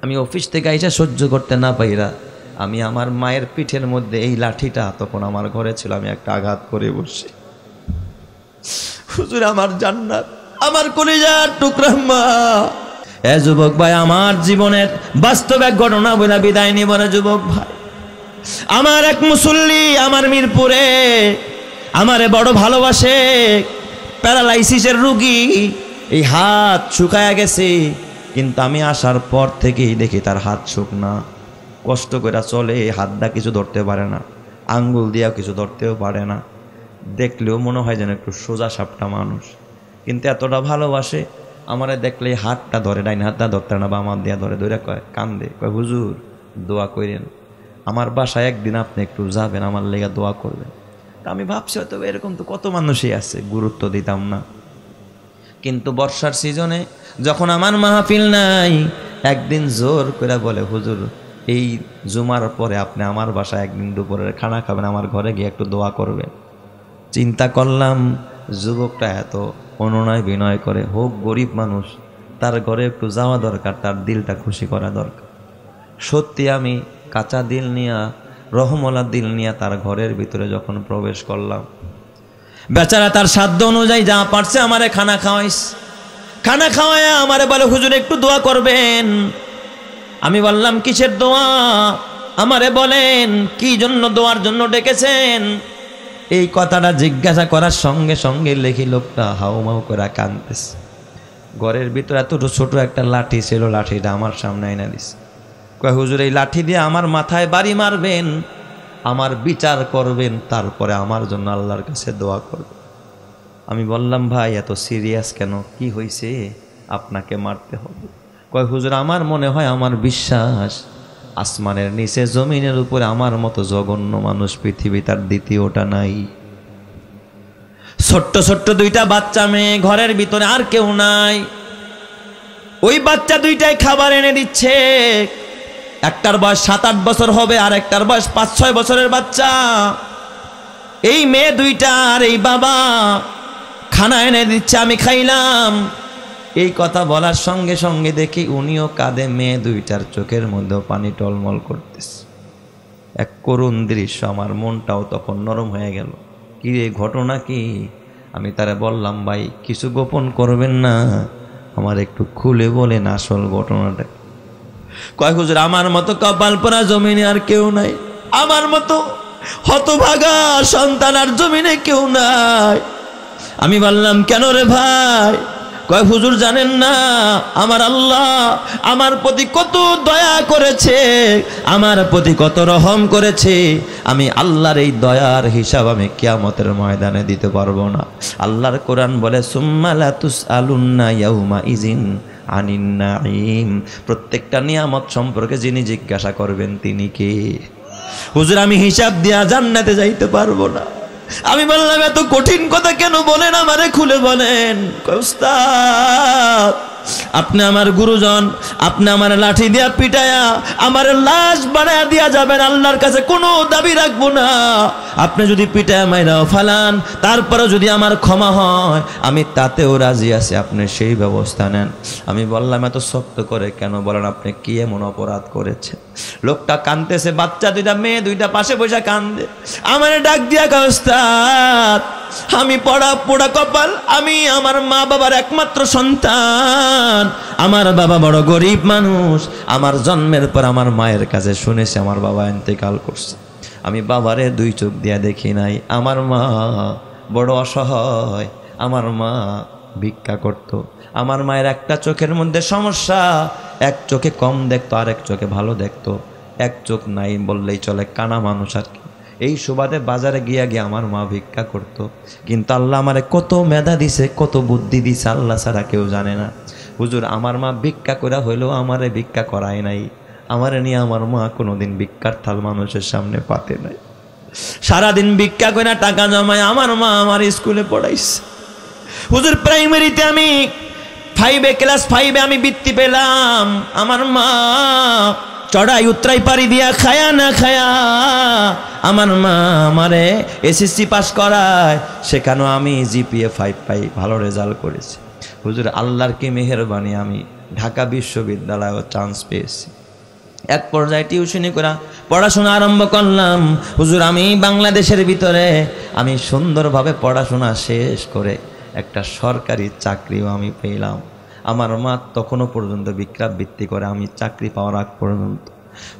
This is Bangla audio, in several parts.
আমি অফিস থেকে আইসা সহ্য করতে না পাইরা আমি আমার মায়ের পিঠের মধ্যে এই লাঠিটা তখন আমার ঘরে ছিল, আমি একটা আঘাত করে বসছি। হুজুর আমার জান্নাত, আমার কলিজার টুকরা মা। এ যুবক ভাই, আমার জীবনের বাস্তব এক ঘটনা বলে বিদায় নিব না যুবক ভাই। আমার এক মুসল্লি আমার মিরপুরে আমারে বড় ভালোবাসে, প্যারালাইসিসের রুগী, এই হাত শুকায়া গেছে, কিন্তু আমি আসার পর থেকেই দেখি তার হাত শুকনা, কষ্ট করে চলে, হাতটা কিছু ধরতে পারে না, আঙ্গুল দিয়েও কিছু ধরতেও পারে না, দেখলেও মনে হয় যেন একটু সোজা সাপটা মানুষ, কিন্তু এতটা ভালোবাসে। আমারে দেখলে হাতটা ধরে, ডাইন হাতটা ধরতে না, বা আমার দিয়া ধরে, ধরে কয়, কান্দে, কয় হুজুর দোয়া করেন, আমার বাসায় একদিন আপনি একটু যাবেন, আমার লেগে দোয়া করবেন। তা আমি ভাবছি হয়তো এরকম তো কত মানুষই আছে, গুরুত্ব দিতাম না। কিন্তু বর্ষার সিজনে যখন আমার মাহফিল নাই, একদিন জোর করে বলে, হুজুর এই জুমার পরে আপনি আমার বাসায় একদিন দুপুরের খানা খাবেন, আমার ঘরে গিয়ে একটু দোয়া করবেন। চিন্তা করলাম যুবকটা এত অনুনয় বিনয় করে, হোক গরিব মানুষ, তার ঘরে একটু যাওয়া দরকার, তার দিলটা খুশি করা দরকার। সত্যি আমি কাঁচা দিল নিয়া, রহমলা দিল নিয়া তার ঘরের ভিতরে যখন প্রবেশ করলাম, বেচারা তার সাধ্য অনুযায়ী যা পারছে আমারে খানা খাওয়াইস, খানা খাওয়ায়া আমারে বলে, হুজুর একটু দোয়া করবেন। আমি বললাম কিসের দোয়া? আমারে বলেন কি জন্য দোয়ার জন্য ডেকেছেন। এই কথাটা জিজ্ঞাসা করার সঙ্গে সঙ্গে লেখি লোকটা হাউমাউ করে কাঁদতেছে। ঘরের ভিতরে এত ছোট একটা লাঠি ছিল, লাঠিটা আমার সামনে এনে দিস, কয় হুজুর এই লাঠি দিয়ে আমার মাথায় বাড়ি মারবেন, আমার বিচার করবেন, তারপরে আমার জন্য আল্লাহর কাছে দোয়া করবেন। আমি বললাম ভাই এত সিরিয়াস কেন, কি হয়েছে আপনাকে মারতে হবে? কয় হুজুর আমার মনে হয়, আমার বিশ্বাস আসমানের নিচে জমিনের উপরে আমার মতো জঘন্য মানুষ পৃথিবী তার দ্বিতীয়টা নাই। ছোট্ট ছোট্ট দুইটা বাচ্চা মেয়ে ঘরের ভিতরে, আর কেউ নাই। ওই বাচ্চা দুইটাই খাবার এনে দিচ্ছে, একটার বয়স 7-8 বছর হবে, আর একটার বয়স 5-6 বছরের বাচ্চা। এই মেয়ে দুইটা আর এই বাবা খানা এনে দিচ্ছে, আমি খাইলাম। এই কথা বলার সঙ্গে সঙ্গে দেখি উনিও কাঁদে, মেয়ে দুইটার চোখের মধ্যেও পানি টলমল করতেছে। এক করুণ দৃশ্য, আমার মনটাও তখন নরম হয়ে গেল। কি রে ঘটনা কি? আমি তারা বললাম ভাই কিছু গোপন করবেন না, আমার একটু খুলে বলেন আসল ঘটনাটা। কয় হুজুর আমার মতো কপাল পোড়া জমিনে আর কেউ নাই, আমার মতো হতভাগা সন্তান আর জমিনে কেউ নাই। আমি বললাম কেন রে ভাই? কয় হুজুর জানেন না আমার আল্লাহ আমার প্রতি কত দয়া করেছে, আমার প্রতি কত রহম করেছে, আমি আল্লাহর এই দয়ার হিসাব আমি কিয়ামতের ময়দানে দিতে পারবো না। আল্লাহর কোরআন বলে সুম্মা লা তুসআলুন্না ইয়াউমা ইযিন আনিন নাঈম, প্রত্যেকটা নিয়ামত সম্পর্কে যিনি জিজ্ঞাসা করবেন তিনি কে? হুজুর আমি হিসাব দিয়া জান্নাতে যাইতে পারবো না। আমি বললাম এত কঠিন কথা কেন বলেন, আমারে খুলে বলেন। উস্তাদ আপনি আমার গুরুজন, আপনি আমার লাঠি দিয়া পিটায়া আমার লাশ বানায়া দিয়া যাবেন, আল্লাহর কাছে কোনো দাবি রাখবো না। আপনি যদি পিটায়া মাইরাও ফালান, তারপরে যদি আমার ক্ষমা হয় আমি তাতেও রাজি আছি, আপনি সেই ব্যবস্থা নেন। আমি বললাম এত শক্ত করে কেন বলেন, আপনি কি এমন অপরাধ করেছেন? লোকটা কাঁদতেছে, বাচ্চা দুইটা মেয়ে দুইটা পাশে বসে কান্দে। আমার ডাক দিয়া উস্তাদ আমি পোড়া কপাল, আমি আমার মা বাবার একমাত্র সন্তান, আমার বাবা বড় গরিব মানুষ, আমার জন্মের পর আমার মায়ের কাছে শুনেছি আমার বাবা ইন্তেকাল করছে, আমি বাবারে দুই চোখ দিয়া দেখি নাই, আমার মা বড় অসহায়, আমার মা ভিক্ষা করত, আমার মায়ের একটা চোখের মধ্যে সমস্যা, এক চোখে কম দেখতো আর এক চোখে ভালো দেখতো, এক চোখ নাই বললেই চলে, কানা মানুষ আর কি। এই সুবাদে বাজারে গিয়া গিয়ে আমার মা ভিক্ষা করত, কিন্তু আল্লাহ আমারে কত মেধা দিছে, কত বুদ্ধি দিছে, আল্লাহ ছাড়া কেউ জানে না। হুজুর আমার মা ভিক্ষা করা হইলেও আমারে ভিক্ষা করায় নাই, আমারে নিয়ে আমার মা কোনোদিন ভিক্ষার থাল মানুষের সামনে পাতে নাই, সারাদিন ভিক্ষা করে টাকা জমায় আমার মা আমার স্কুলে পড়াইছে। হুজুর প্রাইমারিতে আমি ক্লাস 5-এ আমি বৃত্তি পেলাম, আমার মা চড়াই উতরাই পারি দিয়া খায়া না খায়া আমার মা আমারে এসএসসি পাস করায়, সেখানেও আমি জিপিএ 5 পাই, ভালো রেজাল্ট করেছি। হুজুর আল্লাহর কি মেহেরবানি, আমি ঢাকা বিশ্ববিদ্যালয়েও চান্স পেয়েছি। এক পর্যায়ে টিউশনি করে পড়াশোনা আরম্ভ করলাম। হুজুর আমি বাংলাদেশের ভিতরে আমি সুন্দরভাবে পড়াশোনা শেষ করে একটা সরকারি চাকরিও আমি পেলাম। আমার মা তখনও পর্যন্ত ভিক্ষাবৃত্তি করে আমি চাকরি পাওয়ার আগ পর্যন্ত।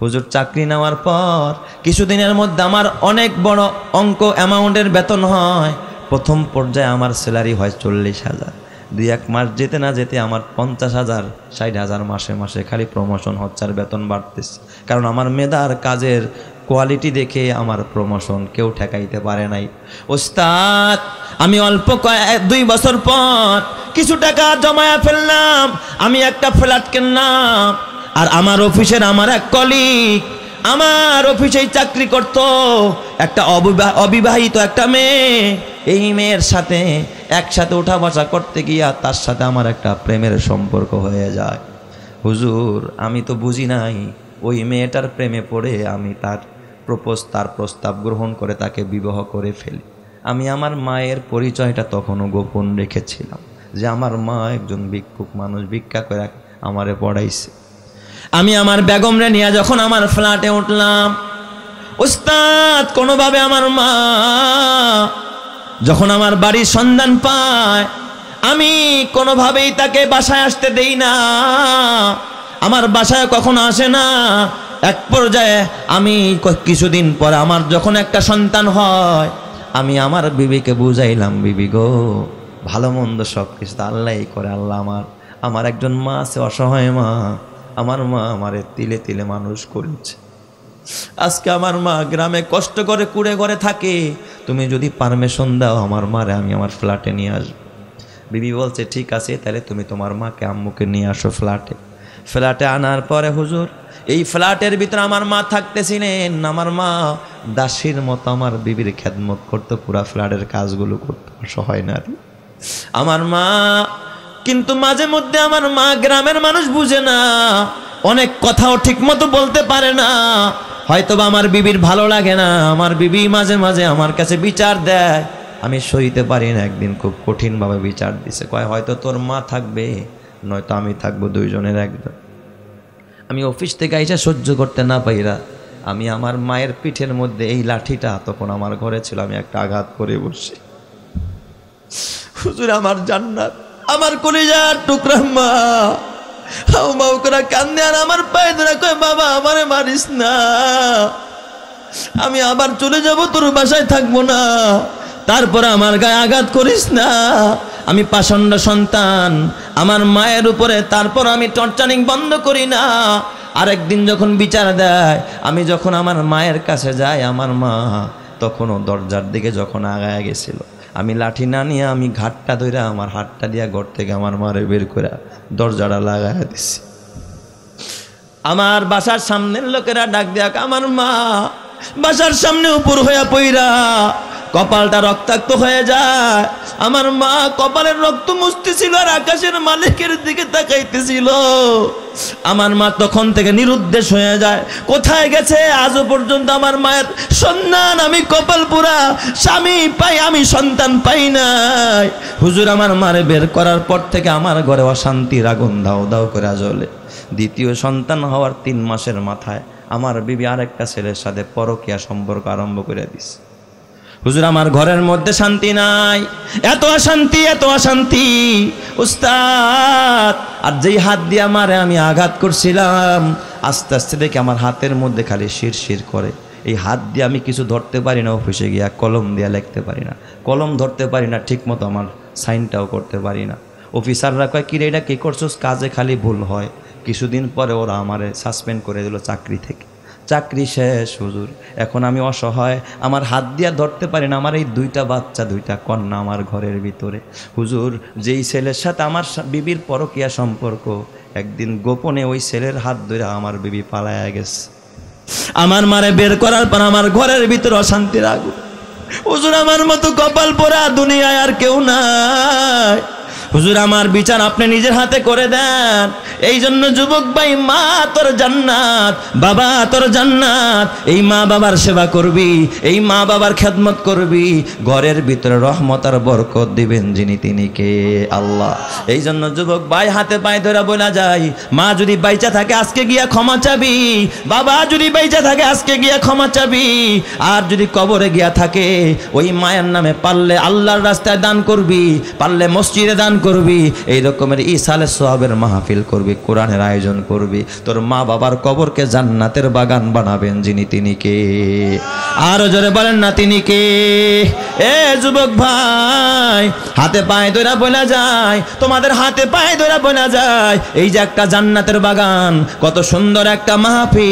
হুজুর চাকরি নেওয়ার পর কিছুদিনের মধ্যে আমার অনেক বড় অঙ্ক অ্যামাউন্টের বেতন হয়। প্রথম পর্যায়ে আমার স্যালারি হয় 40,000। 2-1 মাস যেতে না যেতে আমার 50,000 60,000 মাসে মাসে খালি প্রমোশন হচ্ছে আর বেতন বাড়তেছে। কারণ আমার মেধার কাজের কোয়ালিটি দেখে আমার প্রমোশন কেউ ঠেকাইতে পারে নাই। ওস্তাদ আমি অল্প 2 বছর পর কিছু টাকা জমায়া ফেললাম, আমি একটা ফ্ল্যাট কিনলাম। আর আমার অফিসের আমার এক কলিগ আমার অফিসেই চাকরি করত, একটা অবিবাহিত একটা মেয়ে। এই মেয়ের সাথে একসাথে ওঠা বসা করতে গিয়া তার সাথে আমার একটা প্রেমের সম্পর্ক হয়ে যায়। হুজুর আমি তো বুঝি নাই, ওই মেয়েটার প্রেমে পড়ে আমি তার প্রস্তাব গ্রহণ করে তাকে বিবাহ করে ফেলি। আমি আমার মায়ের পরিচয়টা তখনও গোপন রেখেছিলাম যে আমার মা একজন ভিক্ষুক মানুষ, ভিক্ষা করে আমারে পড়াইছে। আমি আমার বেগমরে নিয়ে যখন আমার ফ্ল্যাটে উঠলাম, উস্তাদ কোনোভাবে আমার মা যখন আমার বাড়ির সন্ধান পায়, আমি কোনোভাবেই তাকে বাসায় আসতে দেই না, আমার বাসায় কখনো আসে না। এক পর্যায়ে আমি কিছুদিন পর আমার যখন একটা সন্তান হয়, আমি আমার বিবিকে বুঝাইলাম, বিবি গো ভালো মন্দ সব কিছু আল্লাহই করে। আল্লাহ আমার একজন মা আছে, অসহায় মা, আমার মা আমারে তিলে তিলে মানুষ করেছে। আজকে আমার মা গ্রামে কষ্ট করে কুড়ে ঘরে থাকে, তুমি যদি পারমিশন দাও আমার মারে আমি আমার ফ্ল্যাটে নিয়ে আসবো। বিবি বলছে ঠিক আছে, তাহলে তুমি তোমার মাকে আম্মুকে নিয়ে আসো ফ্ল্যাটে আনার পরে হুজুর এই ফ্ল্যাটের ভিতরে আমার মা থাকতেছিলেন। আমার মা দাসীর মতো আমার বিবির খেদমত করতো, পুরা ফ্ল্যাটের কাজগুলো করতো, অসহায় নারী আমার মা। কিন্তু মাঝে মধ্যে আমার মা গ্রামের মানুষ বুঝে না, অনেক কথাও ঠিক মতো বলতে পারে না, হয়তোবা আমার বিবির ভালো লাগে না। আমার বিবি মাঝে মাঝে আমার কাছে বিচার দেয়, আমি সইতে পারি না। একদিন খুব কঠিনভাবে বিচার দিছে, কয় হয়তো তোর মা থাকবে, নয়তো আমি থাকবো, দুইজনের একজন। আমি অফিস থেকে আইসা সহ্য করতে না পাইরা আমি আমার মায়ের পিঠের মধ্যে এই লাঠিটা তখন আমার ঘরে ছিল, আমি একটা আঘাত করে বসছি। হুজুর আমার জান্নাত, আমার কলিজার টুকরা মা হাউ মাউ করে কান্দে আর আমার পায়ে ধরে কয় বাবা আমারে মারিস না, আমি আবার চলে যাব, তোর বাসায় থাকবো না, তারপরে আমার গায়ে আঘাত করিস না। আমি পাষণ্ড সন্তান আমার মায়ের উপরে, তারপর আমি টর্চারিং বন্ধ করি না। আরেকদিন যখন বিচার দেয়, আমি যখন আমার মায়ের কাছে যাই, আমার মা তখনও দরজার দিকে যখন আগায় গেছিল, আমি লাঠি না নিয়ে আমি ঘাটটা ধরে আমার হাতটা দিয়া ঘর থেকে আমার মারে বের করে দরজাটা লাগাই দিছি। আমার বাসার সামনের লোকেরা ডাক দেয়া, আমার মা বাসার সামনে উপর হইয়া পইরা কপালটা রক্তাক্ত হয়ে যায়। আমার মা কপালের রক্ত মুছতেছিল আর আকাশের মালিকের দিকে তাকাইতেছিল। আমার মা তখন থেকে নিরুদ্দেশ হয়ে যায়, কোথায় গেছে আজও পর্যন্ত আমার মায়ের সন্ধান আমি কপাল পুরা স্বামী পাই, আমি সন্তান পাই নাই। হুজুর আমার মারে বের করার পর থেকে আমার ঘরে অশান্তির আগুন দাও দাও করে জ্বলে। দ্বিতীয় সন্তান হওয়ার 3 মাসের মাথায় আমার বিবি আরেকটা ছেলের সাথে পরকীয়া সম্পর্ক আরম্ভ করে দিস। হুজুর আমার ঘরের মধ্যে শান্তি নাই, এত অশান্তি এত অশান্তি উস্তাদ। আর যেই হাত দিয়ে আমারে আমি আঘাত করছিলাম, আস্তে আস্তে দেখি আমার হাতের মধ্যে খালি শিরশির করে। এই হাত দিয়ে আমি কিছু ধরতে পারি না, অফিসে গিয়া কলম দিয়ে লিখতে পারি না, কলম ধরতে পারি না ঠিক মতো, আমার সাইনটাও করতে পারি না। অফিসাররা কয় কি রে এটা কী করছোস, কাজে খালি ভুল হয়। কিছুদিন পরে ওরা আমারে সাসপেন্ড করে দিল চাকরি থেকে। চাকরি শেষ হুজুর, এখন আমি অসহায়, আমার হাত দিয়া ধরতে পারি না। আমার এই 2টা বাচ্চা, 2টা কন্যা আমার ঘরের ভিতরে। হুজুর যেই ছেলের সাথে আমার বিবির পরকীয়া সম্পর্ক, একদিন গোপনে ওই ছেলের হাত ধরে আমার বিবি পালায়া গেছে। আমার মারে বের করার পর আমার ঘরের ভিতরে অশান্তির আগুন। হুজুর আমার মতো কপাল পোড়া দুনিয়ায় আর কেউ নাই। হুজুর আমার বিচার আপনি নিজের হাতে করে দেন। এই জন্য যুবক ভাই, মা তোর জান্নাত, বাবা তোর জান্নাত। এই মা বাবার সেবা করবি, এই মা বাবার খেদমত করবি, ঘরের ভিতরে রহমত আর বরকত দিবেন যিনি, তিনি কে? আল্লাহ। এই জন্য যুবক ভাই, হাতে পায়ে ধরে বলা যায়, মা যদি বাইচা থাকে আজকে গিয়া ক্ষমা চাবি, বাবা যদি বাইচা থাকে আজকে গিয়া ক্ষমা চাবি। আর যদি কবরে গিয়া থাকে, ওই মায়ের নামে পারলে আল্লাহর রাস্তায় দান করবি, পারলে মসজিদে দান করবি, এই রকমের ইসালে সওয়াবের মাহফিল করবি, কোরআনের আয়োজন করবি। তোর মা বাবার কবরকে জান্নাতের বাগান বানাবেন যিনি, তিনি কে? আরো জোরে বলেন না, তিনি কে? এ যুবক ভাই, হাতে পায়ে ধরে বলা যায়, তোমাদের হাতে পায়ে ধরে বলা যায়, এই যে একটা জান্নাতের বাগান, কত সুন্দর একটা মাহফিল।